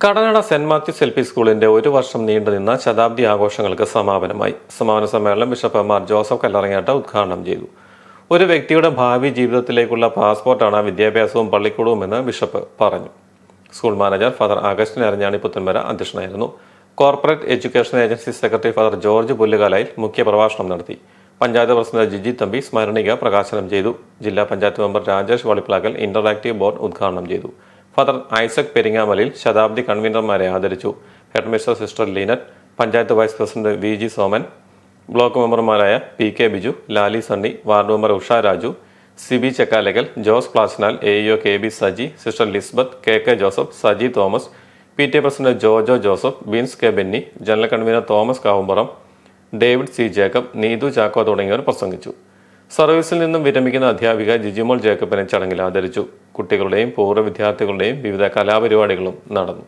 Kadanad saint Mathews L P സ്കൂളിന്റെ ഒരു വർഷം നീണ്ടുനിന്ന ശതാബ്ദി ആഘോഷങ്ങൾക്ക് സമാപനമായി. സമാപന സമ്മേളനം ബിഷപ്പ് മാർ ജോസഫ് കല്ലറങ്ങാട്ട് ഉദ്ഘാടനം ചെയ്തു. ഒരു വ്യക്തിയുടെ ഭാവി ജീവിതത്തിലേക്കുള്ള പാസ്പോർട്ടാണ് വിദ്യാഭ്യാസവും പള്ളിക്കൂടവുമെന്ന് ബിഷപ്പ് പറഞ്ഞു. School manager father Augustine Aranjani Puthanmara അധ്യക്ഷനായിരുന്നു. Corporate education agency secretary father George Pullukalayil മുഖ്യപ്രഭാഷണം നടത്തി. പഞ്ചായത്ത് പ്രസിഡന്റ് ജിജി തമ്പി സ്മരണിക പ്രകാശനം ചെയ്തു. ജില്ലാ panchayat member Rajesh Valippilakkal interactive board ഉദ്ഘാടനം ചെയ്തു. ഫാദർ ഐസക് പെരിങ്ങാമലയിൽ ശതാബ്ദി കൺവീനർമാരെ ആദരിച്ചു. Headmistress sister Lynette, panchayat vice president V G Soman, block മെമ്പർമാരായ P K Biju, Lali Sunny, ward member Usha Raju, Sibi Chekkalakal, Jose Plasnal, AEO K B Saji, sister Lisbeth, K K Joseph, Saji Thomas, P T A president Jojo Joseph, Bins K Benny, general convener Thomas Kavumpuram, David C Jacob, Neethu Chacko തുടങ്ങിയവർ പ്രസംഗിച്ചു. സർവീസിൽ നിന്നും വിരമിക്കുന്ന അധ്യാപിക ജിജിമോൾ ജേക്കബിനെ ചടങ്ങിൽ ആദരിച്ചു. കുട്ടികളുടെയും പൂർവ്വ വിദ്യാർത്ഥികളുടെയും വിവിധ കലാപരിപാടികളും നടന്നു.